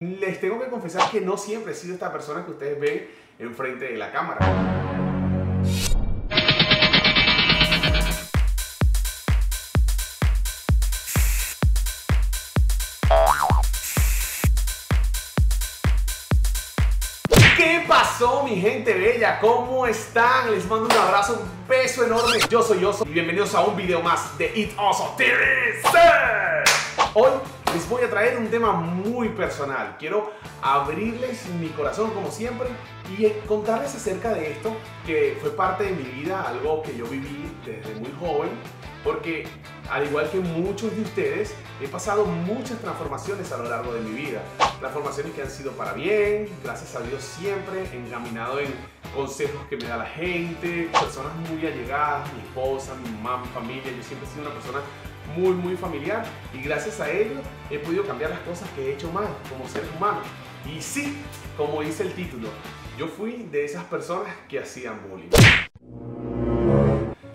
Les tengo que confesar que no siempre he sido esta persona que ustedes ven enfrente de la cámara. ¿Qué pasó, mi gente bella? ¿Cómo están? Les mando un abrazo, un beso enorme. Yo soy Oso y bienvenidos a un video más de It Oso TV. Hoy les voy a traer un tema muy personal. Quiero abrirles mi corazón como siempre y contarles acerca de esto que fue parte de mi vida, algo que yo viví desde muy joven, porque al igual que muchos de ustedes he pasado muchas transformaciones a lo largo de mi vida. Transformaciones que han sido para bien, gracias a Dios siempre encaminado en consejos que me da la gente, personas muy allegadas, mi esposa, mi mamá, mi familia. Yo siempre he sido una persona muy familiar y gracias a ello he podido cambiar las cosas que he hecho mal como ser humano. Y sí, como dice el título, yo fui de esas personas que hacían bullying.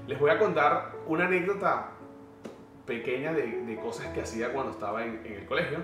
Les voy a contar una anécdota pequeña de cosas que hacía cuando estaba en el colegio.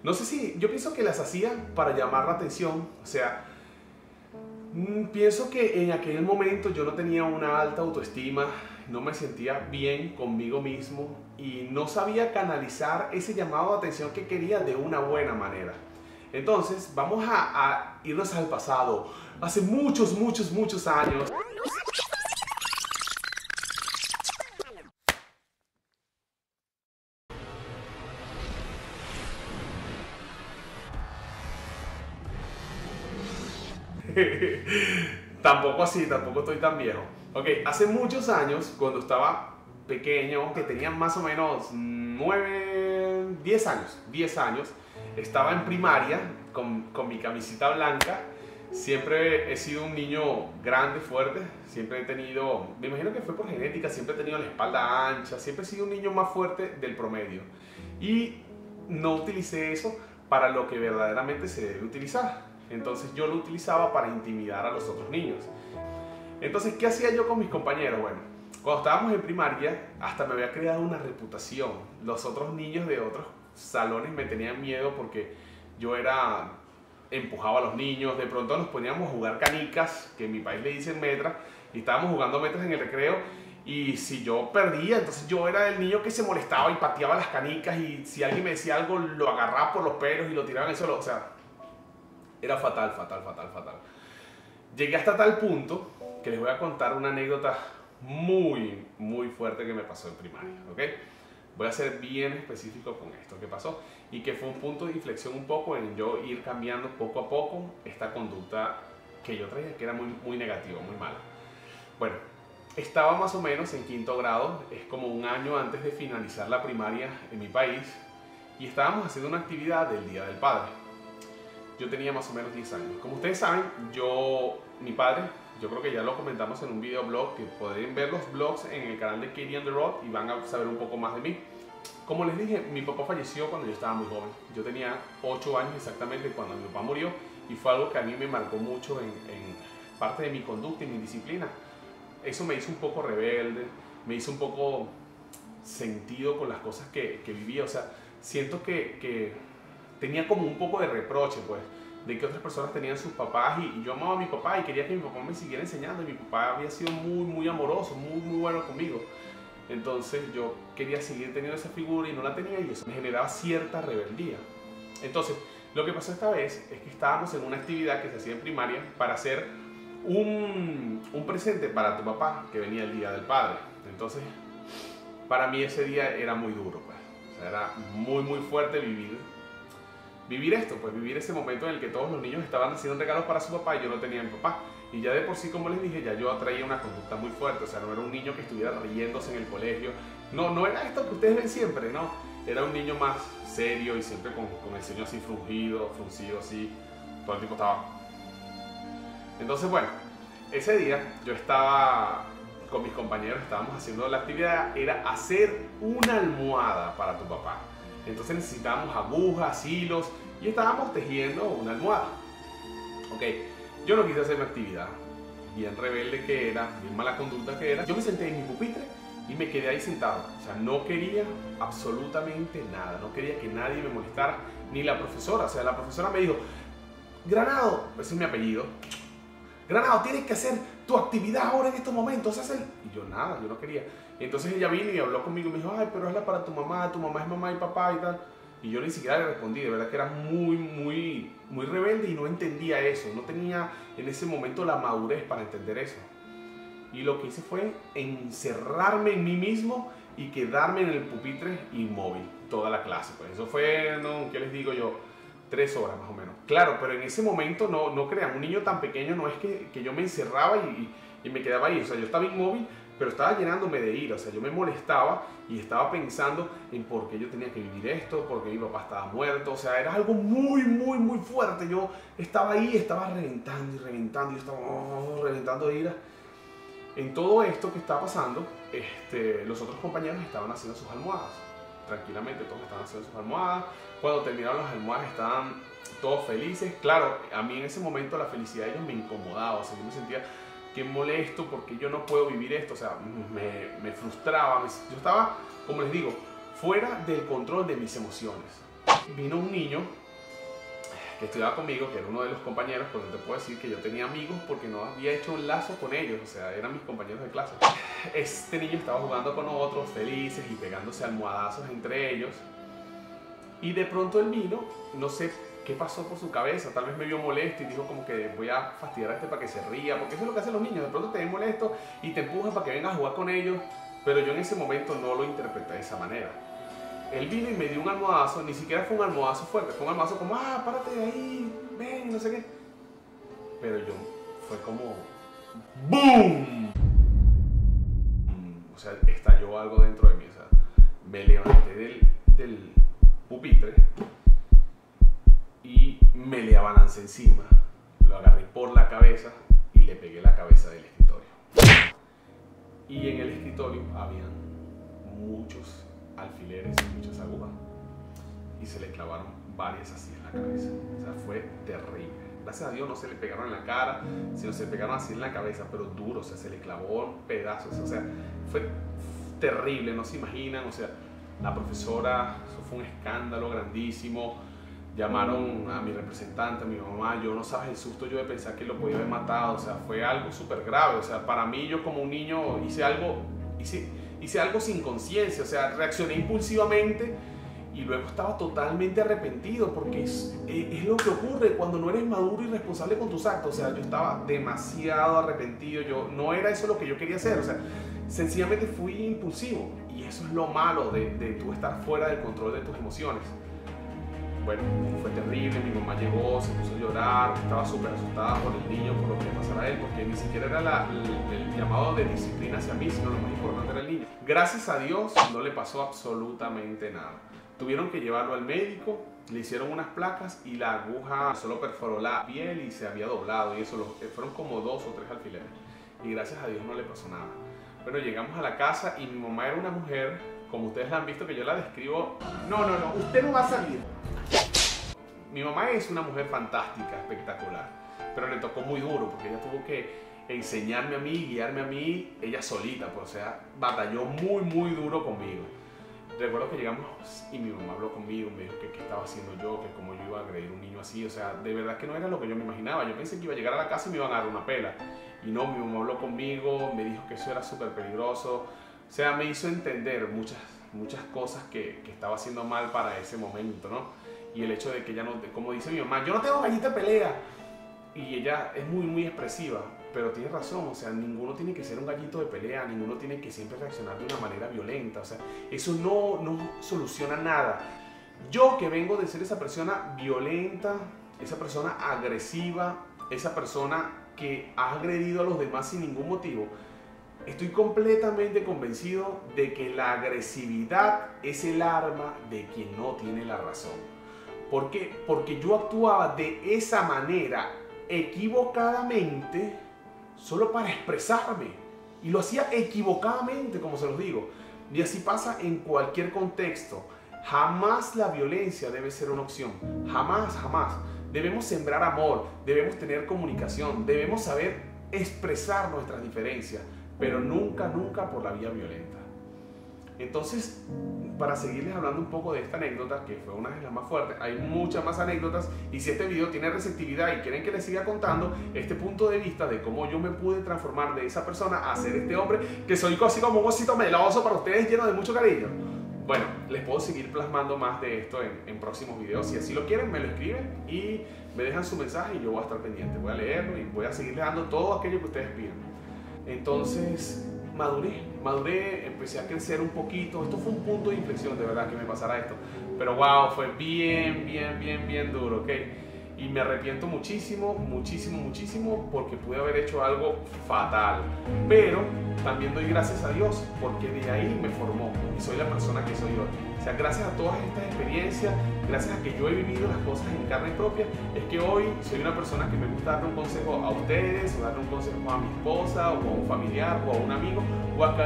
No sé si, yo pienso que las hacía para llamar la atención, o sea, pienso que en aquel momento yo no tenía una alta autoestima, no me sentía bien conmigo mismo y no sabía canalizar ese llamado de atención que quería de una buena manera. Entonces vamos a irnos al pasado, hace muchos años. Tampoco así, tampoco estoy tan viejo. Ok, hace muchos años, cuando estaba pequeño, que tenía más o menos 9, 10 años, estaba en primaria con mi camisita blanca. Siempre he sido un niño grande, fuerte, siempre he tenido, me imagino que fue por genética, siempre he tenido la espalda ancha, siempre he sido un niño más fuerte del promedio. Y no utilicé eso para lo que verdaderamente se debe utilizar. Entonces yo lo utilizaba para intimidar a los otros niños. Entonces, ¿qué hacía yo con mis compañeros? Bueno, cuando estábamos en primaria, hasta me había creado una reputación. Los otros niños de otros salones me tenían miedo porque yo empujaba a los niños. De pronto nos poníamos a jugar canicas, que en mi país le dicen metras, y estábamos jugando metras en el recreo. Y si yo perdía, entonces yo era el niño que se molestaba y pateaba las canicas, y si alguien me decía algo, lo agarraba por los pelos y lo tiraba en el suelo. O sea, era fatal. Llegué hasta tal punto que les voy a contar una anécdota muy fuerte que me pasó en primaria, ¿ok? Voy a ser bien específico con esto que pasó y que fue un punto de inflexión un poco en yo ir cambiando poco a poco esta conducta que yo traía, que era muy negativa, muy mala. Bueno, estaba más o menos en quinto grado, es como un año antes de finalizar la primaria en mi país, y estábamos haciendo una actividad del Día del Padre. Yo tenía más o menos 10 años. Como ustedes saben, mi padre, yo creo que ya lo comentamos en un videoblog, que pueden ver los blogs en el canal de Katie on the Road y van a saber un poco más de mí. Como les dije, mi papá falleció cuando yo estaba muy joven. Yo tenía 8 años exactamente cuando mi papá murió, y fue algo que a mí me marcó mucho en parte de mi conducta y mi disciplina. Eso me hizo un poco rebelde, me hizo un poco sentido con las cosas que vivía. O sea, siento que tenía como un poco de reproche, pues, de que otras personas tenían sus papás y yo amaba a mi papá y quería que mi papá me siguiera enseñando, y mi papá había sido muy amoroso, muy bueno conmigo. Entonces yo quería seguir teniendo esa figura y no la tenía, y eso me generaba cierta rebeldía. Entonces, lo que pasó esta vez es que estábamos en una actividad que se hacía en primaria para hacer un presente para tu papá, que venía el Día del Padre. Entonces, para mí ese día era muy duro, pues. O sea, era muy fuerte vivir esto, pues vivir ese momento en el que todos los niños estaban haciendo regalos para su papá y yo no tenía a mi papá. Y ya de por sí, como les dije, ya yo traía una conducta muy fuerte. O sea, no era un niño que estuviera riéndose en el colegio. No era esto que ustedes ven siempre, no. Era un niño más serio y siempre con el ceño así fruncido así. Todo el tiempo estaba. Entonces, bueno, ese día yo estaba con mis compañeros, estábamos haciendo la actividad, era hacer una almohada para tu papá. Entonces necesitábamos agujas, hilos, y estábamos tejiendo una almohada. Ok, yo no quise hacer mi actividad, bien rebelde que era, bien mala conducta que era. Yo me senté en mi pupitre y me quedé ahí sentado. O sea, no quería absolutamente nada, no quería que nadie me molestara, ni la profesora. O sea, la profesora me dijo, Granado, ese es mi apellido, Granado, tienes que hacer tu actividad ahora en estos momentos. Y yo nada, yo no quería. Y entonces ella vino y habló conmigo y me dijo, ay, pero hazla para tu mamá es mamá y papá y tal. Y yo ni siquiera le respondí, de verdad que era muy rebelde y no entendía eso. No tenía en ese momento la madurez para entender eso. Y lo que hice fue encerrarme en mí mismo y quedarme en el pupitre inmóvil toda la clase. Pues eso fue, no, ¿qué les digo yo? 3 horas más o menos. Claro, pero en ese momento no crean, un niño tan pequeño no es que yo me encerraba y me quedaba ahí. O sea, yo estaba inmóvil, pero estaba llenándome de ira. O sea, yo me molestaba y estaba pensando en por qué yo tenía que vivir esto, por qué mi papá estaba muerto. O sea, era algo muy fuerte. Yo estaba ahí, estaba reventando y estaba reventando de ira. En todo esto que estaba pasando, los otros compañeros estaban haciendo sus almohadas. Tranquilamente, todos estaban haciendo sus almohadas. Cuando terminaron las almohadas, estaban todos felices. Claro, a mí en ese momento la felicidad de ellos me incomodaba. O sea, yo me sentía que molesto porque yo no puedo vivir esto. O sea, me frustraba. Yo estaba, como les digo, fuera del control de mis emociones. Vino un niño que estudiaba conmigo, que era uno de los compañeros, porque te puedo decir que yo tenía amigos porque no había hecho un lazo con ellos, o sea, eran mis compañeros de clase. Este niño estaba jugando con otros, felices y pegándose almohadazos entre ellos. Y de pronto él vino, no sé qué pasó por su cabeza, tal vez me vio molesto y dijo como que voy a fastidiar a este para que se ría, porque eso es lo que hacen los niños, de pronto te ven molesto y te empujan para que vengas a jugar con ellos, pero yo en ese momento no lo interpreté de esa manera. Él vino y me dio un almohadazo, ni siquiera fue un almohadazo fuerte, fue un almohadazo como, párate de ahí, ven, no sé qué. Pero yo, fue como, ¡boom! O sea, estalló algo dentro de mí, o sea, me levanté del pupitre y me le abalancé encima, lo agarré por la cabeza y le pegué la cabeza del escritorio. Y en el escritorio habían muchos alfileres y muchas agujas y se le clavaron varias así en la cabeza. O sea, fue terrible. Gracias a Dios no se le pegaron en la cara, sino se le pegaron así en la cabeza, pero duro, o sea, se le clavó pedazos. O sea, fue terrible, no se imaginan. O sea, la profesora, eso fue un escándalo grandísimo. Llamaron a mi representante, a mi mamá. Yo no sabes el susto yo de pensar que lo podía haber matado. O sea, fue algo súper grave. O sea, para mí, yo como un niño hice algo sin conciencia. O sea, reaccioné impulsivamente y luego estaba totalmente arrepentido, porque es lo que ocurre cuando no eres maduro y responsable con tus actos. O sea, yo estaba demasiado arrepentido. No era eso lo que yo quería hacer. O sea, sencillamente fui impulsivo. Y eso es lo malo de tú estar fuera del control de tus emociones. Bueno, fue terrible, mi mamá llegó, se puso a llorar, estaba súper asustada por el niño, por lo que le pasara a él, porque ni siquiera era el llamado de disciplina hacia mí, sino lo más importante era el niño. Gracias a Dios no le pasó absolutamente nada. Tuvieron que llevarlo al médico, le hicieron unas placas y la aguja solo perforó la piel y se había doblado, y eso fueron como 2 o 3 alfileres. Y gracias a Dios no le pasó nada. Bueno, llegamos a la casa y mi mamá era una mujer, como ustedes la han visto, que yo la describo. No, usted no va a salir. Mi mamá es una mujer fantástica, espectacular, pero le tocó muy duro porque ella tuvo que enseñarme a mí, guiarme a mí, ella solita, pues, o sea, batalló muy duro conmigo. Recuerdo que llegamos y mi mamá habló conmigo, me dijo que qué estaba haciendo yo, que cómo yo iba a agredir a un niño así. O sea, de verdad que no era lo que yo me imaginaba. Yo pensé que iba a llegar a la casa y me iban a dar una pela. Y no, mi mamá habló conmigo, me dijo que eso era súper peligroso. O sea, me hizo entender muchas cosas que estaba haciendo mal para ese momento, ¿no? Y el hecho de que ella no, como dice mi mamá, yo no tengo gallita de pelea. Y ella es muy expresiva, pero tiene razón. O sea, ninguno tiene que ser un gallito de pelea, ninguno tiene que siempre reaccionar de una manera violenta. O sea, eso no soluciona nada. Yo, que vengo de ser esa persona violenta, esa persona agresiva, esa persona que ha agredido a los demás sin ningún motivo, estoy completamente convencido de que la agresividad es el arma de quien no tiene la razón. ¿Por qué? Porque yo actuaba de esa manera equivocadamente solo para expresarme. Y lo hacía equivocadamente, como se los digo. Y así pasa en cualquier contexto. Jamás la violencia debe ser una opción. Jamás. Debemos sembrar amor, debemos tener comunicación, debemos saber expresar nuestras diferencias, pero nunca por la vía violenta. Entonces, para seguirles hablando un poco de esta anécdota, que fue una de las más fuertes, hay muchas más anécdotas, y si este video tiene receptividad y quieren que les siga contando este punto de vista de cómo yo me pude transformar de esa persona a ser este hombre, que soy así como un osito meloso para ustedes, lleno de mucho cariño. Bueno, les puedo seguir plasmando más de esto en próximos videos. Si así lo quieren, me lo escriben y me dejan su mensaje y yo voy a estar pendiente. Voy a leerlo y voy a seguirles dando todo aquello que ustedes pidan. Entonces, maduré, empecé a crecer un poquito. Esto fue un punto de inflexión, de verdad, que me pasara esto. Pero wow, fue bien duro, ¿ok? Y me arrepiento muchísimo porque pude haber hecho algo fatal. Pero también doy gracias a Dios porque de ahí me formó y soy la persona que soy hoy. O sea, gracias a todas estas experiencias, gracias a que yo he vivido las cosas en carne propia, es que hoy soy una persona que me gusta darle un consejo a ustedes, o darle un consejo a mi esposa, o a un familiar, o a un amigo, o a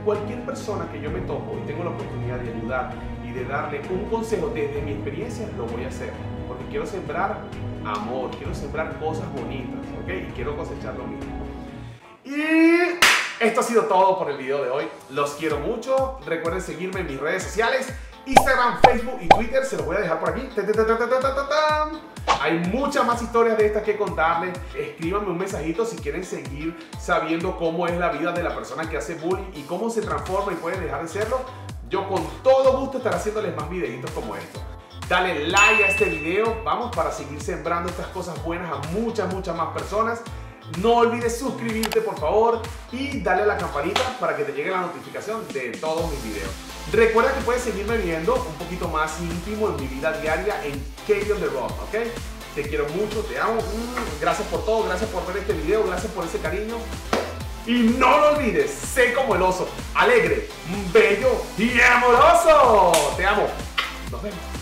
cualquier persona que yo me topo y tengo la oportunidad de ayudar y de darle un consejo desde mi experiencia, lo voy a hacer. Porque quiero sembrar amor, quiero sembrar cosas bonitas, ¿ok? Y quiero cosechar lo mismo. Y esto ha sido todo por el video de hoy. Los quiero mucho. Recuerden seguirme en mis redes sociales, Instagram, Facebook y Twitter. Se los voy a dejar por aquí. Hay muchas más historias de estas que contarles. Escríbanme un mensajito si quieren seguir sabiendo cómo es la vida de la persona que hace bullying y cómo se transforma y puede dejar de serlo. Yo con todo gusto estaré haciéndoles más videitos como estos. Dale like a este video, vamos, para seguir sembrando estas cosas buenas a muchas más personas. No olvides suscribirte, por favor, y darle a la campanita para que te llegue la notificación de todos mis videos. Recuerda que puedes seguirme viendo un poquito más íntimo en mi vida diaria en Katie on the Road, ¿ok? Te quiero mucho, te amo, gracias por todo, gracias por ver este video, gracias por ese cariño. Y no lo olvides, sé como el oso, alegre, bello y amoroso. Te amo. Nos vemos.